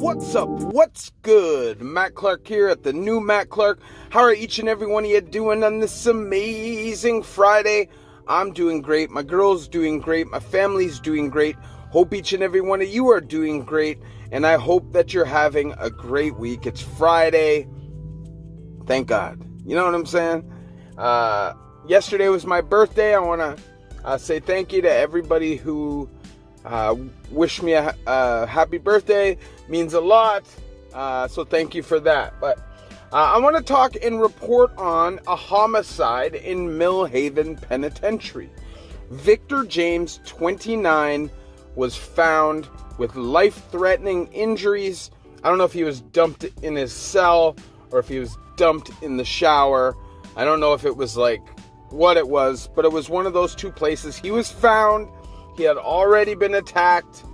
What's up? What's good? Matt Clark here at the new Matt Clark. How are each and every one of you doing on this amazing Friday? I'm doing great. My girl's doing great. My family's doing great. Hope each and every one of you are doing great. And I hope that you're having a great week. It's Friday. Thank God. You know what I'm saying? Yesterday was my birthday. I want to say thank you to everybody who wished me a happy birthday. Means a lot. So thank you for that. But I want to talk and report on a homicide in Millhaven Penitentiary. Victor James, 29, was found with life-threatening injuries. I don't know if he was dumped in his cell or if he was dumped in the shower. I don't know if it was like what it was, but it was one of those two places. He was found. He had already been attacked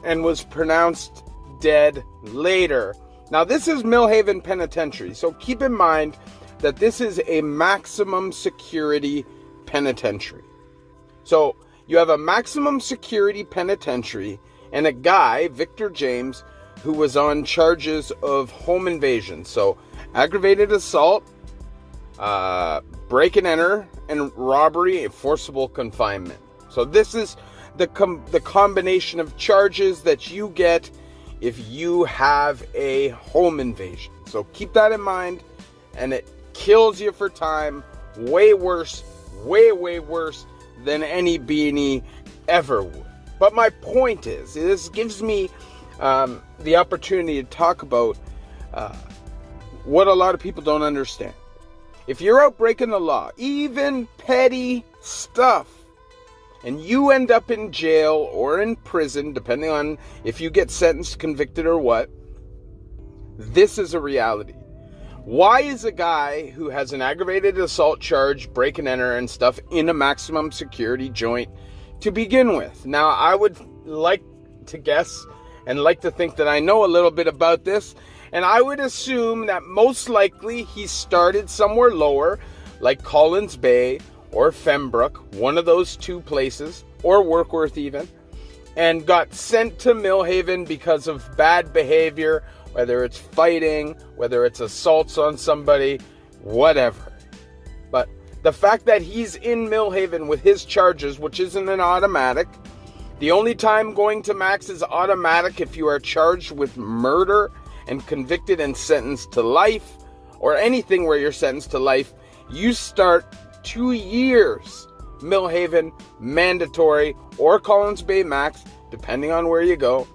and was pronounced dead later. Now, this is Millhaven Penitentiary, so keep in mind that this is a maximum security penitentiary. So you have a maximum security penitentiary and a guy, Victor James, who was on charges of home invasion. So aggravated assault, break and enter, and robbery and forcible confinement. So this is the combination of charges that you get if you have a home invasion. So keep that in mind, and it kills you for time. Way worse than any beanie ever would. But my point is, this gives me the opportunity to talk about what a lot of people don't understand. If you're out breaking the law, even petty stuff, and you end up in jail or in prison, depending on if you get sentenced, convicted, or what, this is a reality. Why is a guy who has an aggravated assault charge, break and enter and stuff, in a maximum security joint to begin with? Now, I would like to guess and like to think that I know a little bit about this, and I would assume that most likely he started somewhere lower, like Collins Bay or Fembrook, one of those two places, or Workworth even, and got sent to Millhaven because of bad behavior, whether it's fighting, whether it's assaults on somebody, whatever. But the fact that he's in Millhaven with his charges, which isn't an automatic, the only time going to max is automatic if you are charged with murder and convicted and sentenced to life, or anything where you're sentenced to life, you start 2 years Millhaven mandatory, or Collins Bay max, depending on where you go.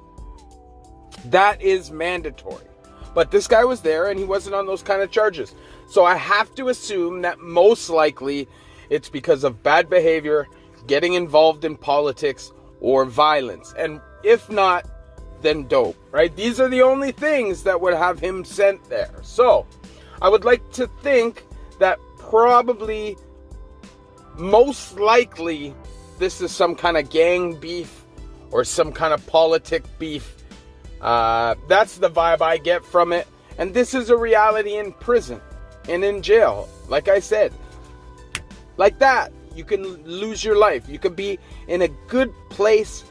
That is mandatory. But this guy was there and he wasn't on those kind of charges. So I have to assume that most likely it's because of bad behavior, getting involved in politics, or violence. And if not, then dope, right? These are the only things that would have him sent there. So I would like to think that probably, most likely, this is some kind of gang beef or some kind of politic beef. That's the vibe I get from it. And this is a reality in prison and in jail. Like I said, like that, you can lose your life. You can be in a good place,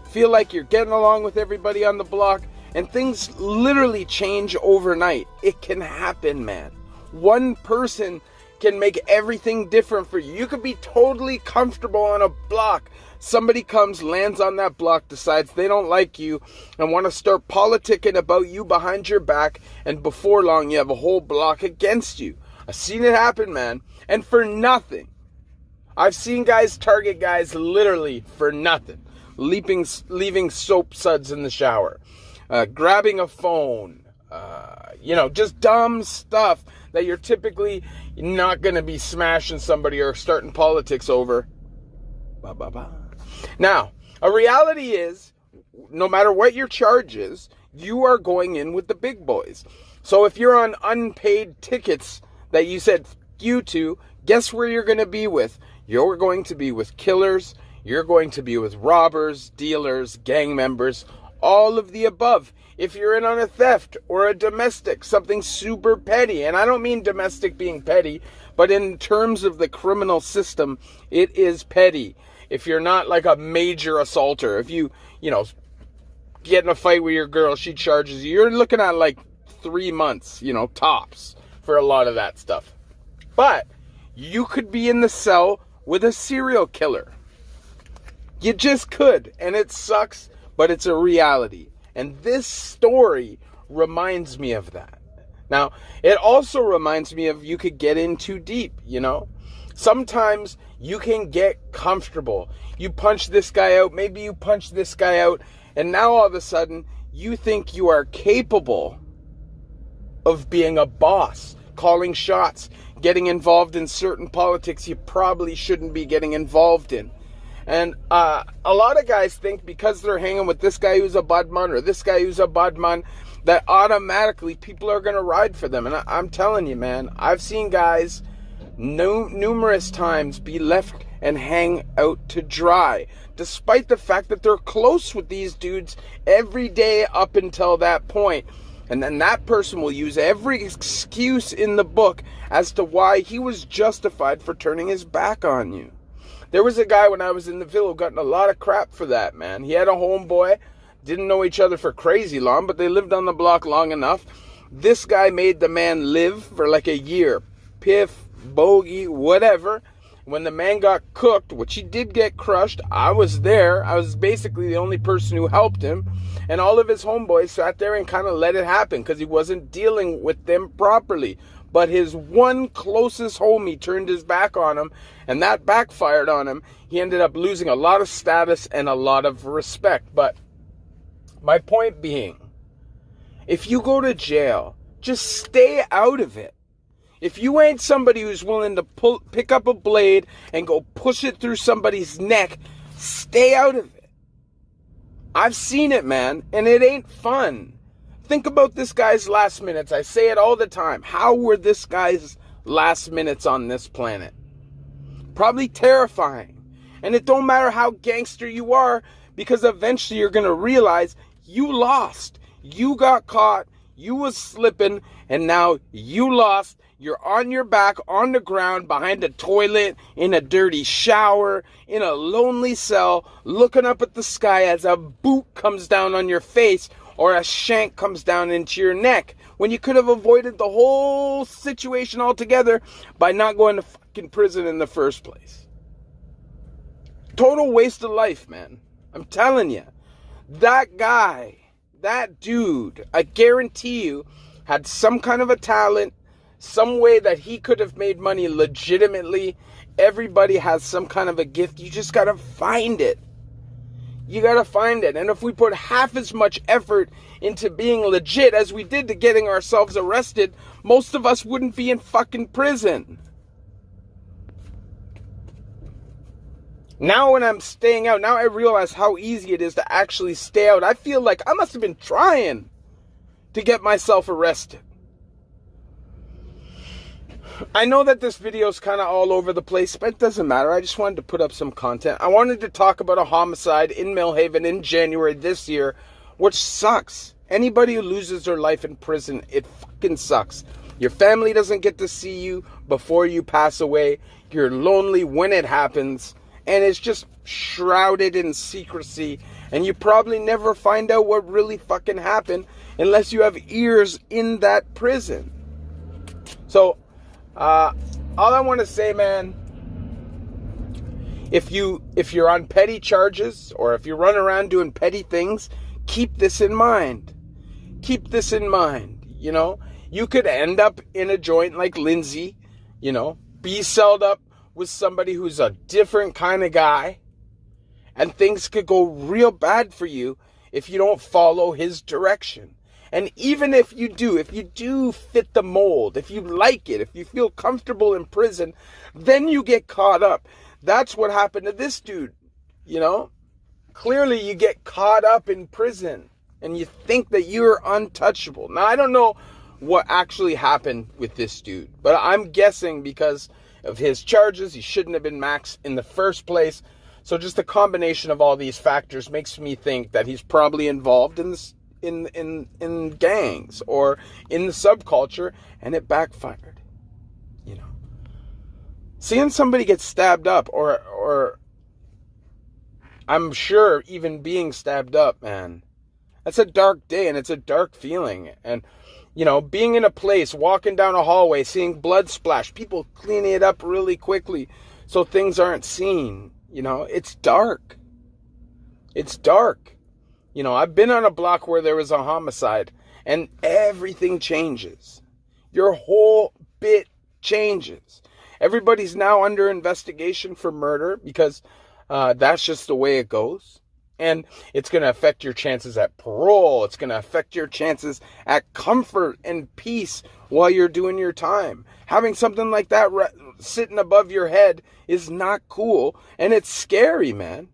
feel like you're getting along with everybody on the block, and things literally change overnight. It can happen, man. One person can make everything different for you. You could be totally comfortable on a block. Somebody comes, lands on that block, decides they don't like you, and want to start politicking about you behind your back, and before long, you have a whole block against you. I've seen it happen, man, and for nothing. I've seen guys target guys literally for nothing. Leaving soap suds in the shower, grabbing a phone, just dumb stuff that you're typically not going to be smashing somebody or starting politics over. Now, a reality is, no matter what your charge is, you are going in with the big boys. So if you're on unpaid tickets that you said you to, guess where you're going to be with? You're going to be with killers. You're going to be with robbers, dealers, gang members, all of the above. If you're in on a theft or a domestic, something super petty, and I don't mean domestic being petty, but in terms of the criminal system, it is petty. If you're not like a major assaulter, if you get in a fight with your girl, she charges you. You're looking at like 3 months, tops for a lot of that stuff. But you could be in the cell with a serial killer. You just could. And it sucks, but it's a reality. And this story reminds me of that. Now, it also reminds me of you could get in too deep, Sometimes you can get comfortable. You punch this guy out, maybe you punch this guy out, and now all of a sudden you think you are capable of being a boss, calling shots, getting involved in certain politics you probably shouldn't be getting involved in. And a lot of guys think because they're hanging with this guy who's a budman or this guy who's a budman, that automatically people are going to ride for them. And I'm telling you, man, I've seen guys numerous times be left and hang out to dry, despite the fact that they're close with these dudes every day up until that point. And then that person will use every excuse in the book as to why he was justified for turning his back on you. There was a guy when I was in the Ville who got in a lot of crap for that, man. He had a homeboy, didn't know each other for crazy long, but they lived on the block long enough. This guy made the man live for like a year. Piff, bogey, whatever. When the man got cooked, which he did get crushed, I was there. I was basically the only person who helped him. And all of his homeboys sat there and kind of let it happen because he wasn't dealing with them properly. But his one closest homie turned his back on him, and that backfired on him. He ended up losing a lot of status and a lot of respect. But my point being, if you go to jail, just stay out of it. If you ain't somebody who's willing to pick up a blade and go push it through somebody's neck, stay out of it. I've seen it, man, and it ain't fun. Think about this guy's last minutes. I say it all the time. How were this guy's last minutes on this planet? Probably terrifying. And it don't matter how gangster you are, because eventually you're going to realize you lost. You got caught. You was slipping, and now you lost. You're on your back, on the ground, behind a toilet, in a dirty shower, in a lonely cell, looking up at the sky as a boot comes down on your face or a shank comes down into your neck, when you could have avoided the whole situation altogether by not going to fucking prison in the first place. Total waste of life, man. I'm telling you. That guy, that dude, I guarantee you, had some kind of a talent, some way that he could have made money legitimately. Everybody has some kind of a gift. You just gotta find it. You gotta find it. And if we put half as much effort into being legit as we did to getting ourselves arrested, most of us wouldn't be in fucking prison. Now when I'm staying out, now I realize how easy it is to actually stay out. I feel like I must have been trying to get myself arrested. I know that this video is kind of all over the place, but it doesn't matter. I just wanted to put up some content. I wanted to talk about a homicide in Millhaven in January this year, which sucks. Anybody who loses their life in prison, it fucking sucks. Your family doesn't get to see you before you pass away. You're lonely when it happens, and it's just shrouded in secrecy, and you probably never find out what really fucking happened unless you have ears in that prison. So, all I want to say, man, if you're on petty charges or if you run around doing petty things, keep this in mind. Keep this in mind. You could end up in a joint like Lindsay, be celled up with somebody who's a different kind of guy, and things could go real bad for you if you don't follow his direction. And even if you do fit the mold, if you like it, if you feel comfortable in prison, then you get caught up. That's what happened to this dude, Clearly you get caught up in prison and you think that you're untouchable. Now, I don't know what actually happened with this dude, but I'm guessing because of his charges, he shouldn't have been maxed in the first place. So just a combination of all these factors makes me think that he's probably involved in this, in gangs or in the subculture, and it backfired. Seeing somebody get stabbed up, or I'm sure even being stabbed up, man, That's a dark day, and it's a dark feeling. And, you know, being in a place, walking down a hallway, seeing blood splash, people cleaning it up really quickly so things aren't seen. You know, it's dark. It's dark. You know, I've been on a block where there was a homicide, and everything changes. Your whole bit changes. Everybody's now under investigation for murder because that's just the way it goes. And it's going to affect your chances at parole. It's going to affect your chances at comfort and peace while you're doing your time. Having something like that sitting above your head is not cool, and it's scary, man.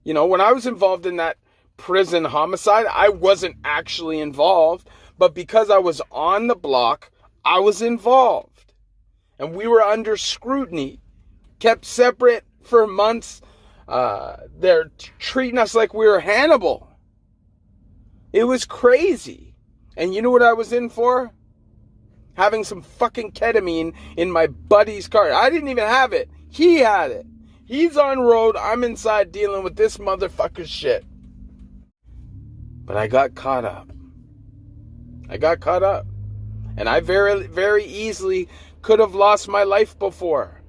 You know, when I was involved in that prison homicide, I wasn't actually involved, but because I was on the block, I was involved. And we were under scrutiny, kept separate for months. They're treating us like we were Hannibal. It was crazy. And you know what I was in for? Having some fucking ketamine in my buddy's car. I didn't even have it. He had it. He's on road. I'm inside dealing with this motherfucker's shit. But I got caught up. And I very, very easily could have lost my life before.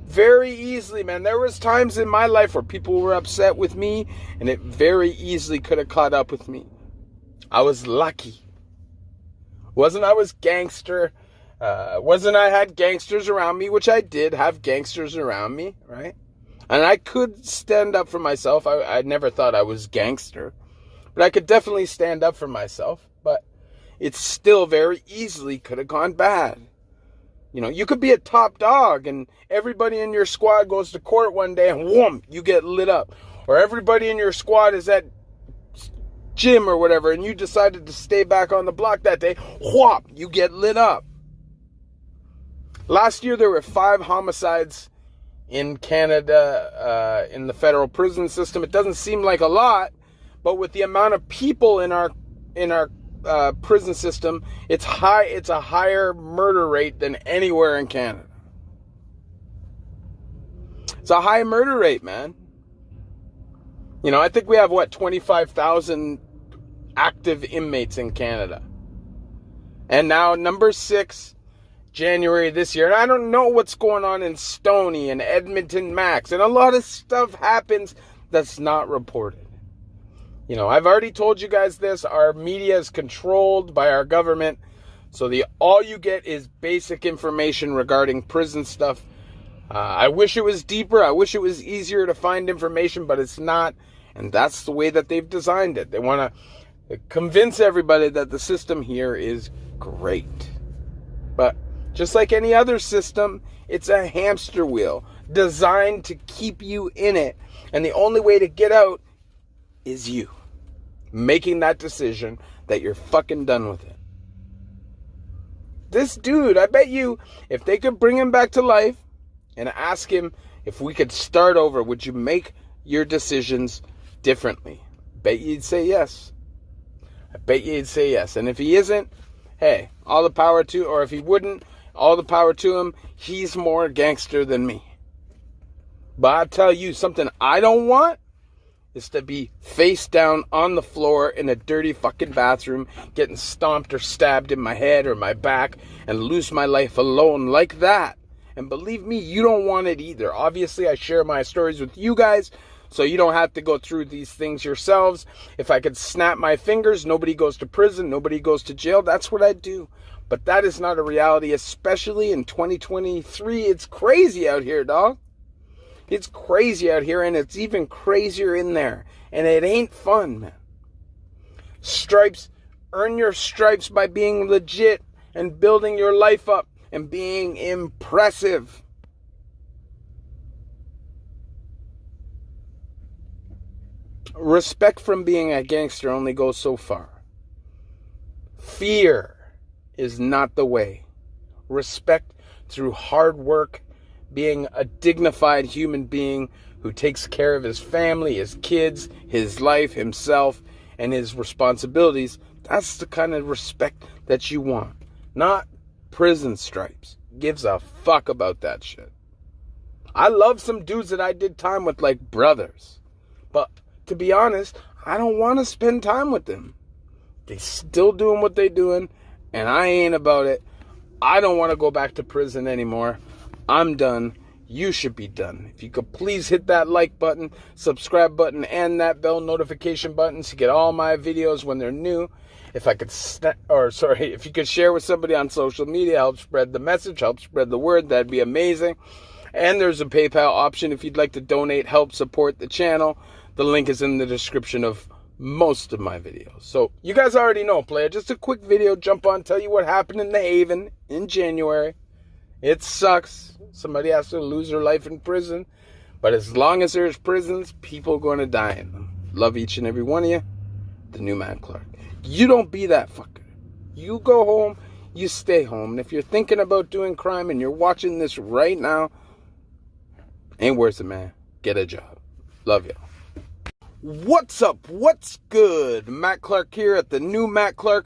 Very easily, man. There was times in my life where people were upset with me, and it very easily could have caught up with me. I was lucky. Wasn't I was gangster. Wasn't I had gangsters around me, which I did have gangsters around me, right? And I could stand up for myself. I never thought I was gangster. But I could definitely stand up for myself. But it still very easily could have gone bad. You know, you could be a top dog and everybody in your squad goes to court one day and whoom, you get lit up. Or everybody in your squad is at gym or whatever and you decided to stay back on the block that day, whop, you get lit up. Last year there were 5 homicides in Canada in the federal prison system. It doesn't seem like a lot, but with the amount of people in our prison system, it's high. It's a higher murder rate than anywhere in Canada. It's a high murder rate, man. You know, I think we have 25,000 active inmates in Canada, and now number 6, January this year. And I don't know what's going on in Stoney and Edmonton Max, and a lot of stuff happens that's not reported. You know, I've already told you guys this. Our media is controlled by our government. So all you get is basic information regarding prison stuff. I wish it was deeper. I wish it was easier to find information, but it's not. And that's the way that they've designed it. They want to convince everybody that the system here is great. But just like any other system, it's a hamster wheel designed to keep you in it. And the only way to get out is you making that decision that you're fucking done with it. This dude, I bet you, if they could bring him back to life and ask him if we could start over, would you make your decisions differently? Bet you'd say yes. I bet you'd say yes. And if he isn't, hey, all the power to, or if he wouldn't, all the power to him. He's more gangster than me. But I tell you something I don't want is to be face down on the floor in a dirty fucking bathroom, getting stomped or stabbed in my head or my back, and lose my life alone like that. And believe me, you don't want it either. Obviously, I share my stories with you guys, so you don't have to go through these things yourselves. If I could snap my fingers, nobody goes to prison, nobody goes to jail, that's what I'd do. But that is not a reality, especially in 2023. It's crazy out here, dog. It's crazy out here, and it's even crazier in there. And it ain't fun, man. Stripes, earn your stripes by being legit and building your life up and being impressive. Respect from being a gangster only goes so far. Fear is not the way. Respect through hard work, being a dignified human being who takes care of his family, his kids, his life, himself, and his responsibilities. That's the kind of respect that you want. Not prison stripes. Gives a fuck about that shit. I love some dudes that I did time with like brothers. But to be honest, I don't want to spend time with them. They still doing what they doing, and I ain't about it. I don't want to go back to prison anymore. I'm done. You should be done. If you could please hit that like button, subscribe button, and that bell notification button to get all my videos when they're new. If you could share with somebody on social media, help spread the message, help spread the word, that'd be amazing. And there's a PayPal option if you'd like to donate, help support the channel. The link is in the description of most of my videos. So you guys already know, player. Just a quick video, jump on, tell you what happened in the Haven in January. It sucks. Somebody has to lose their life in prison. But as long as there's prisons, people are going to die in them. Love each and every one of you. The new Matt Clark. You don't be that fucker. You go home, you stay home. And if you're thinking about doing crime and you're watching this right now, ain't worth it, man. Get a job. Love y'all. What's up? What's good? Matt Clark here at the new Matt Clark.